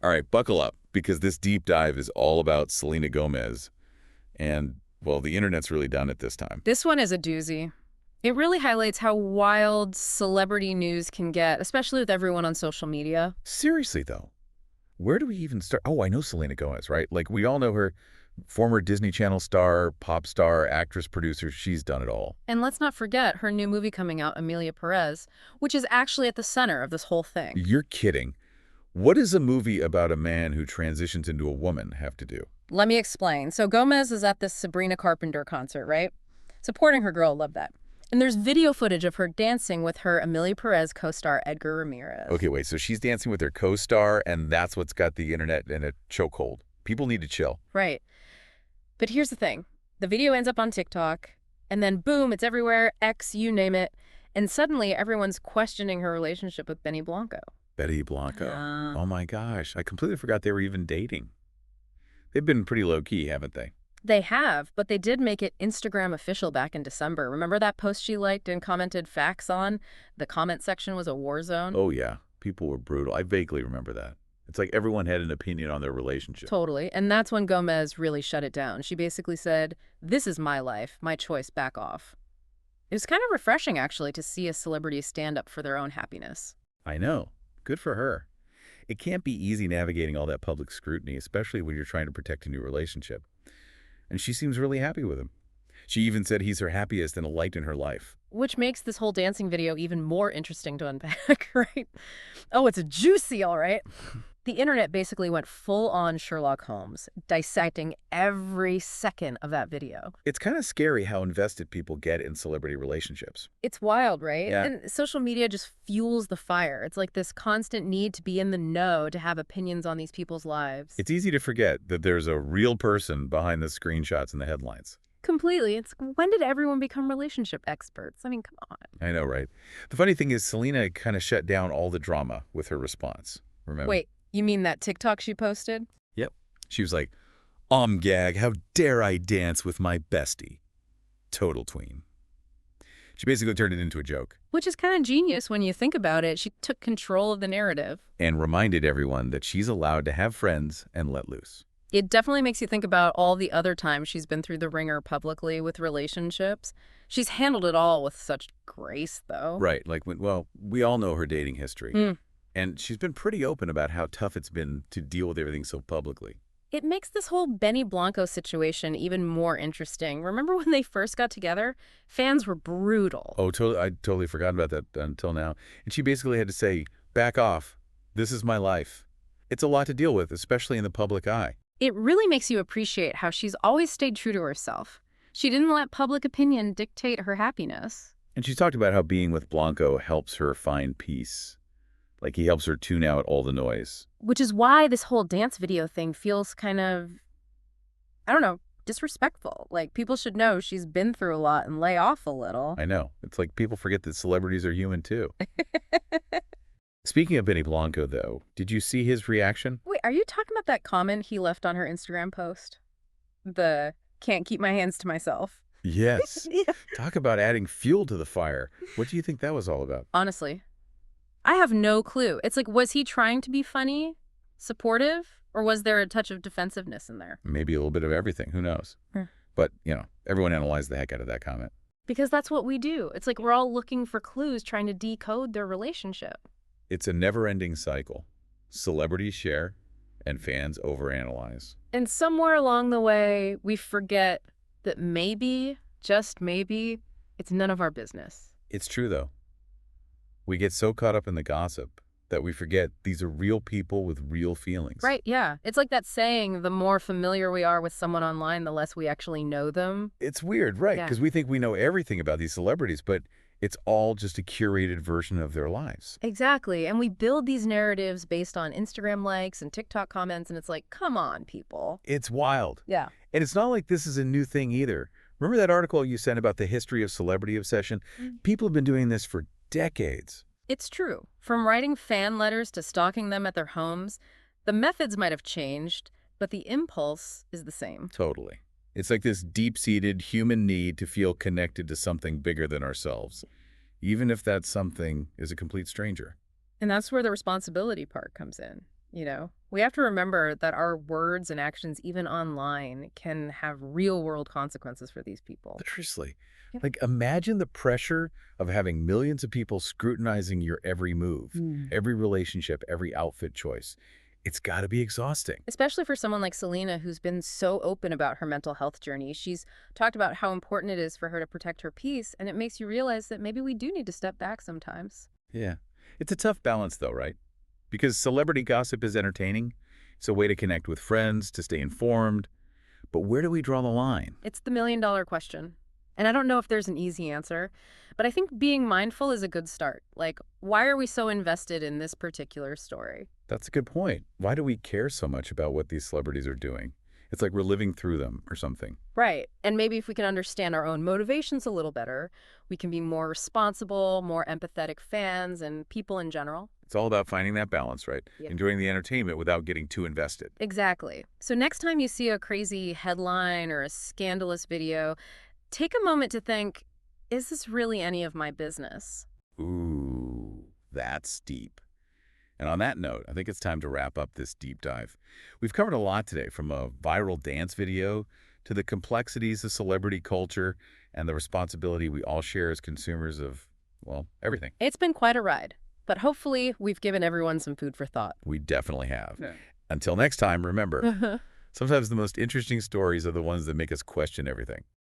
All right, buckle up, because this deep dive is all about Selena Gomez. And, well, the internet's really done it this time. This one is a doozy. It really highlights how wild celebrity news can get, especially with everyone on social media. Seriously, though, where do we even start? Oh, I know Selena Gomez, right? Like, we all know her. Former Disney Channel star, pop star, actress, producer, she's done it all. And let's not forget her new movie coming out, Amelia Perez, which is actually at the center of this whole thing. You're kidding. What does a movie about a man who transitions into a woman have to do? Let me explain. So Gomez is at this Sabrina Carpenter concert, right? Supporting her girl, love that. And there's video footage of her dancing with her Amelia Perez co-star Édgar Ramírez. Okay, wait, so she's dancing with her co-star, and that's what's got the internet in a chokehold. People need to chill. Right. But here's the thing. The video ends up on TikTok, and then boom, it's everywhere, X, you name it. And suddenly everyone's questioning her relationship with Benny Blanco. Benny Blanco. Oh my gosh, I completely forgot they were even dating. They've been pretty low-key, haven't they? They have, but they did make it Instagram official back in December. Remember that post she liked and commented facts on? The comment section was a war zone. Oh yeah, people were brutal. I vaguely remember that. It's like everyone had an opinion on their relationship. Totally. And that's when Gomez really shut it down. She basically said, "This is my life, my choice, back off." It was kind of refreshing, actually, to see a celebrity stand up for their own happiness. I know. Good for her. It can't be easy navigating all that public scrutiny, especially when you're trying to protect a new relationship. And she seems really happy with him. She even said he's her happiest and a light in her life. Which makes this whole dancing video even more interesting to unpack, right? Oh, it's juicy, all right. The internet basically went full-on Sherlock Holmes, dissecting every second of that video. It's kind of scary how invested people get in celebrity relationships. It's wild, right? Yeah. And social media just fuels the fire. It's like this constant need to be in the know, to have opinions on these people's lives. It's easy to forget that there's a real person behind the screenshots and the headlines. Completely. It's when did everyone become relationship experts? I mean, come on. I know, right? The funny thing is Selena kind of shut down all the drama with her response. Remember? Wait, you mean that TikTok she posted? Yep. She was like, gag, how dare I dance with my bestie? Total tween. She basically turned it into a joke. Which is kind of genius when you think about it. She took control of the narrative. And reminded everyone that she's allowed to have friends and let loose. It definitely makes you think about all the other times she's been through the ringer publicly with relationships. She's handled it all with such grace, though. Right. Like, well, we all know her dating history. And she's been pretty open about how tough it's been to deal with everything so publicly. It makes this whole Benny Blanco situation even more interesting. Remember when they first got together? Fans were brutal. Oh, totally. I totally forgot about that until now. And she basically had to say, back off. This is my life. It's a lot to deal with, especially in the public eye. It really makes you appreciate how she's always stayed true to herself. She didn't let public opinion dictate her happiness. And she talked about how being with Blanco helps her find peace. Like he helps her tune out all the noise. Which is why this whole dance video thing feels kind of, I don't know, disrespectful. Like, people should know she's been through a lot and lay off a little. I know. It's like people forget that celebrities are human, too. Speaking of Benny Blanco, though, did you see his reaction? Wait, are you talking about that comment he left on her Instagram post? The "can't keep my hands to myself"? Yes. Yeah. Talk about adding fuel to the fire. What do you think that was all about? Honestly, I have no clue. It's like, was he trying to be funny, supportive, or was there a touch of defensiveness in there? Maybe a little bit of everything. Who knows? But, everyone analyzed the heck out of that comment. Because that's what we do. It's like we're all looking for clues, trying to decode their relationship. It's a never-ending cycle. Celebrities share, and fans overanalyze. And somewhere along the way, we forget that maybe, just maybe, it's none of our business. It's true, though. We get so caught up in the gossip that we forget these are real people with real feelings. Right, yeah. It's like that saying, the more familiar we are with someone online, the less we actually know them. It's weird, right? Because we think we know everything about these celebrities, but it's all just a curated version of their lives. Exactly. And we build these narratives based on Instagram likes and TikTok comments, and it's like, come on, people. It's wild. Yeah. And it's not like this is a new thing either. Remember that article you sent about the history of celebrity obsession? People have been doing this for decades. It's true. From writing fan letters to stalking them at their homes, the methods might have changed, but the impulse is the same. Totally. It's like this deep-seated human need to feel connected to something bigger than ourselves, even if that something is a complete stranger. And that's where the responsibility part comes in. We have to remember that our words and actions, even online, can have real-world consequences for these people. Seriously. Yep. Like, imagine the pressure of having millions of people scrutinizing your every move, every relationship, every outfit choice. It's got to be exhausting. Especially for someone like Selena, who's been so open about her mental health journey. She's talked about how important it is for her to protect her peace, and it makes you realize that maybe we do need to step back sometimes. Yeah. It's a tough balance, though, right? Because celebrity gossip is entertaining. It's a way to connect with friends, to stay informed. But where do we draw the line? It's the million-dollar question. And I don't know if there's an easy answer, but I think being mindful is a good start. Like, why are we so invested in this particular story? That's a good point. Why do we care so much about what these celebrities are doing? It's like we're living through them or something. Right. And maybe if we can understand our own motivations a little better, we can be more responsible, more empathetic fans and people in general. It's all about finding that balance, right? Yeah. Enjoying the entertainment without getting too invested. Exactly. So next time you see a crazy headline or a scandalous video, take a moment to think, is this really any of my business? Ooh, that's deep. And on that note, I think it's time to wrap up this deep dive. We've covered a lot today, from a viral dance video to the complexities of celebrity culture and the responsibility we all share as consumers of, well, everything. It's been quite a ride, but hopefully we've given everyone some food for thought. We definitely have. Yeah. Until next time, remember, sometimes the most interesting stories are the ones that make us question everything.